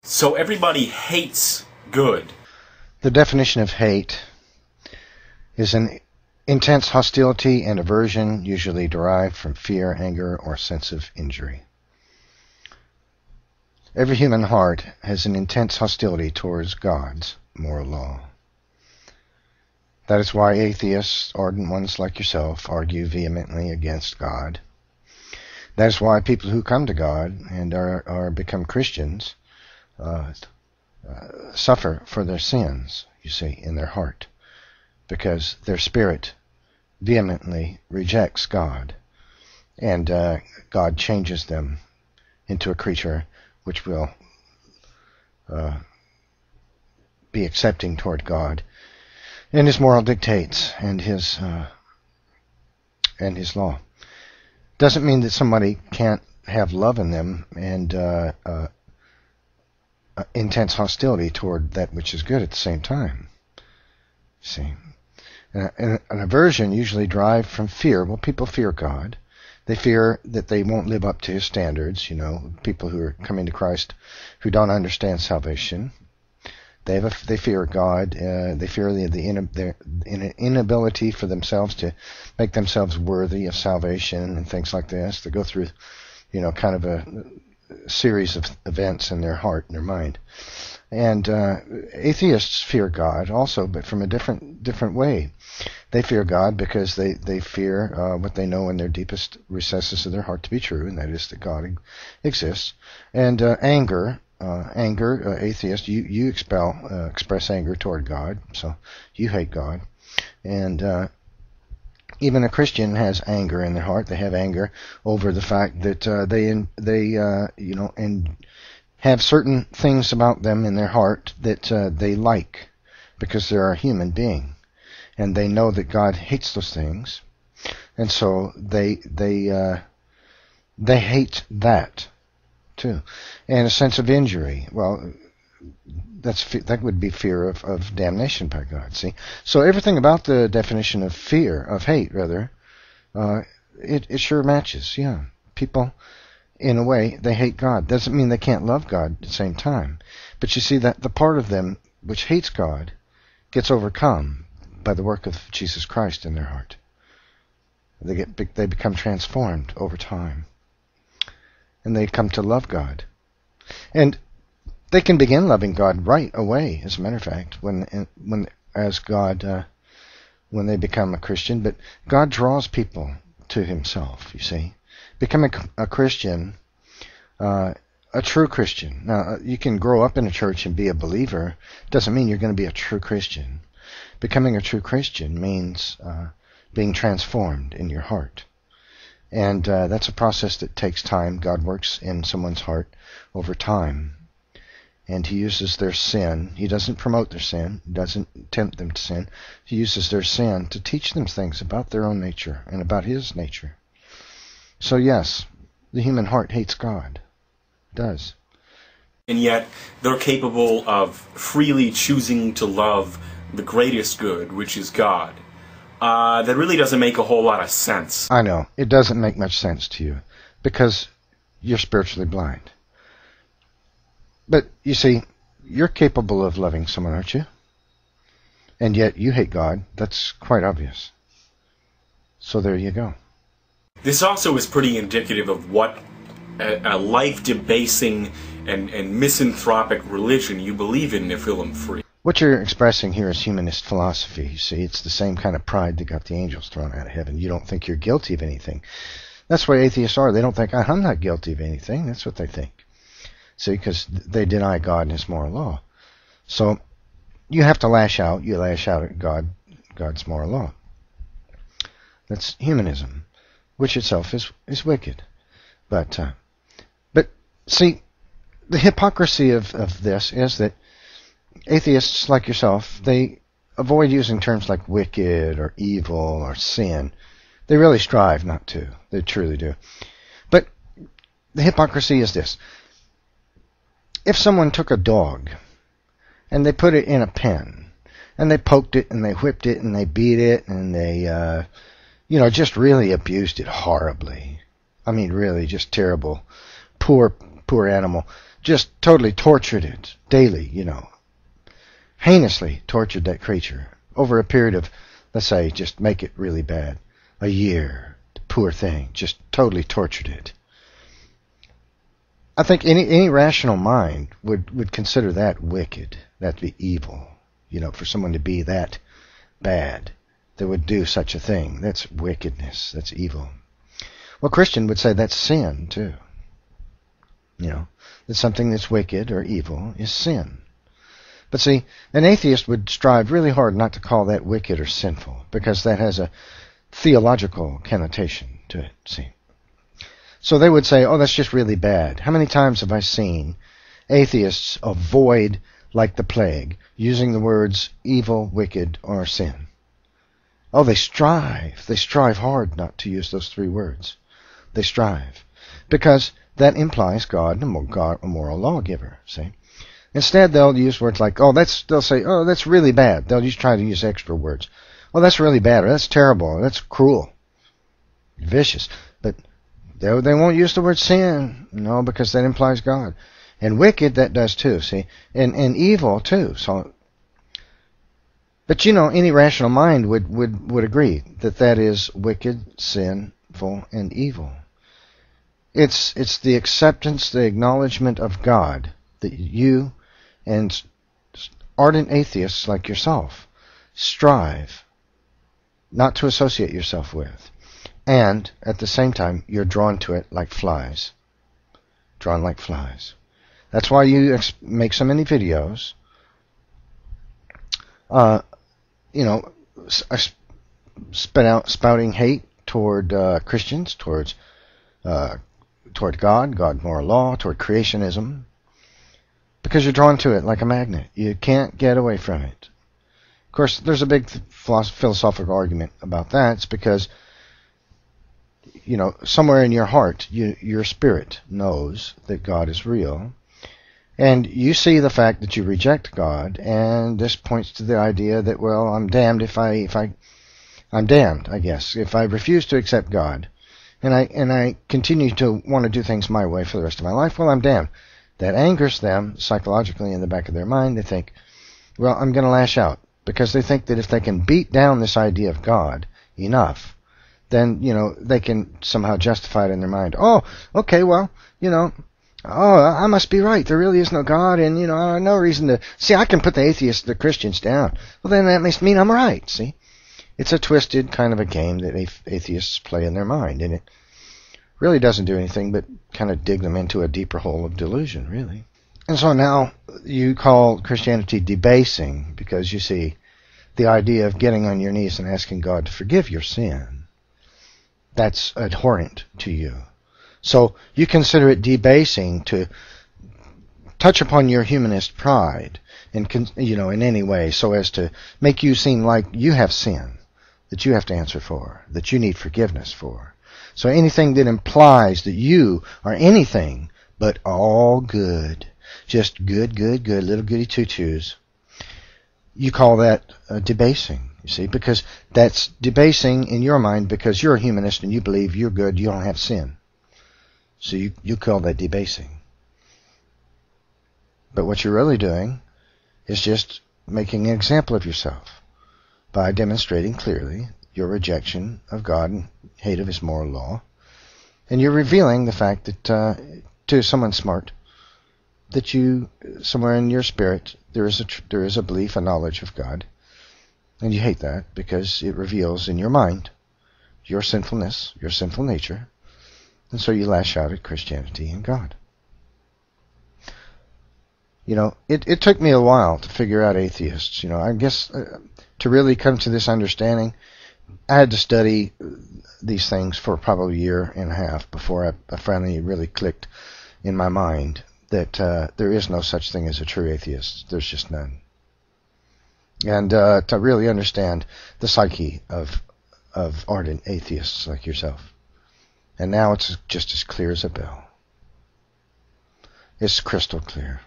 So everybody hates good. The definition of hate is an intense hostility and aversion, usually derived from fear, anger, or sense of injury. Every human heart has an intense hostility towards God's moral law. That is why atheists, ardent ones like yourself, argue vehemently against God. That is why people who come to God and are become Christians suffer for their sins, you see, in their heart, because their spirit vehemently rejects God, and God changes them into a creature which will be accepting toward God and His moral dictates and His law. Doesn't mean that somebody can't have love in them and intense hostility toward that which is good at the same time. See, an aversion usually derived from fear. Well, people fear God. They fear that they won't live up to His standards. You know, people who are coming to Christ who don't understand salvation. They fear God. They fear the inability for themselves to make themselves worthy of salvation and things like this. They go through, you know, kind of a series of events in their heart and their mind. And atheists fear God also, but from a different way. They fear God because they fear what they know in their deepest recesses of their heart to be true, and that is that God exists. And anger, atheist, you express anger toward God, so you hate God. And even a Christian has anger in their heart. They have anger over the fact that they have certain things about them in their heart that they like, because they're a human being, and they know that God hates those things, and so they hate that too, and a sense of injury. Well, that would be fear of damnation by God. See, so everything about the definition of fear, of hate rather, it sure matches. Yeah, people, in a way, they hate God. Doesn't mean they can't love God at the same time, but you see that the part of them which hates God gets overcome by the work of Jesus Christ in their heart. They become transformed over time, and they come to love God, and they can begin loving God right away. As a matter of fact, when they become a Christian, but God draws people to Himself. You see, becoming a Christian, a true Christian. Now, you can grow up in a church and be a believer. Doesn't mean you're going to be a true Christian. Becoming a true Christian means being transformed in your heart. And that's a process that takes time. God works in someone's heart over time. And He uses their sin. He doesn't promote their sin. He doesn't tempt them to sin. He uses their sin to teach them things about their own nature and about His nature. So yes, the human heart hates God. It does. And yet they're capable of freely choosing to love the greatest good, which is God. That really doesn't make a whole lot of sense. I know. It doesn't make much sense to you because you're spiritually blind. But you see, you're capable of loving someone, aren't you? And yet you hate God. That's quite obvious. So there you go. This also is pretty indicative of what a life-debasing and misanthropic religion you believe in, NephilimFree. What you're expressing here is humanist philosophy. You see, it's the same kind of pride that got the angels thrown out of heaven. You don't think you're guilty of anything. That's why atheists are. They don't think, I'm not guilty of anything. That's what they think. See, because they deny God and His moral law. So you have to lash out. You lash out at God's moral law. That's humanism, which itself is wicked. But see, the hypocrisy of this is that atheists like yourself, they avoid using terms like wicked or evil or sin. They really strive not to. They truly do. But the hypocrisy is this. If someone took a dog and they put it in a pen and they poked it and they whipped it and they beat it and they, just really abused it horribly. I mean, really just terrible. Poor animal. just totally tortured it daily, heinously tortured that creature over a period of, let's say, just make it really bad, a year. The poor thing, just totally tortured it. I think any rational mind would consider that wicked, that to be evil. For someone to be that bad, that would do such a thing. That's wickedness. That's evil. Well, Christian would say that's sin, too. That something that's wicked or evil is sin. But see, an atheist would strive really hard not to call that wicked or sinful, because that has a theological connotation to it, see. So they would say, oh, that's just really bad. How many times have I seen atheists avoid, like the plague, using the words evil, wicked, or sin? Oh, they strive. They strive hard not to use those three words. They strive. Because that implies God, a moral lawgiver, see. Instead, they'll use words like, they'll say, oh, that's really bad. They'll try to use extra words. Oh, that's really bad, or that's terrible, or that's cruel, vicious. But they won't use the word sin, because that implies God. And wicked, that does too, see? And evil, too. So, but any rational mind would agree that is wicked, sinful, and evil. It's the acceptance, the acknowledgement of God that you and ardent atheists like yourself strive not to associate yourself with. And at the same time, you're drawn to it like flies. Drawn like flies. That's why you make so many videos, spouting hate toward Christians, toward God, moral law, toward creationism, because you're drawn to it like a magnet. You can't get away from it. Of course, there's a big philosophical argument about that. It's because, somewhere in your heart, your spirit knows that God is real. And you see the fact that you reject God, and this points to the idea that, well, I'm damned I'm damned, I guess, if I refuse to accept God, and I continue to want to do things my way for the rest of my life, well, I'm damned. That angers them psychologically in the back of their mind. They think, well, I'm going to lash out, because they think that if they can beat down this idea of God enough, then, they can somehow justify it in their mind. Oh, okay, well, I must be right. There really is no God, and, no reason to... See, I can put the atheists, the Christians down. Well, then that must mean I'm right, see? It's a twisted kind of a game that atheists play in their mind, and it really doesn't do anything but kind of dig them into a deeper hole of delusion, really. And so now you call Christianity debasing, because you see the idea of getting on your knees and asking God to forgive your sin. That's abhorrent to you. So you consider it debasing to touch upon your humanist pride in any way, so as to make you seem like you have sin that you have to answer for, that you need forgiveness for. So anything that implies that you are anything but all good, just good, little goody two-twos, you call that debasing, you see, because that's debasing in your mind, because you're a humanist and you believe you're good, you don't have sin. So you call that debasing. But what you're really doing is just making an example of yourself by demonstrating clearly your rejection of God and hate of His moral law. And you're revealing the fact that to someone smart, that you, somewhere in your spirit, there is a belief, a knowledge of God. And you hate that because it reveals in your mind your sinfulness, your sinful nature. And so you lash out at Christianity and God. It took me a while to figure out atheists. I guess to really come to this understanding, I had to study these things for probably a year and a half before I finally really clicked in my mind that there is no such thing as a true atheist. There's just none. And to really understand the psyche of ardent atheists like yourself. And now it's just as clear as a bell. It's crystal clear.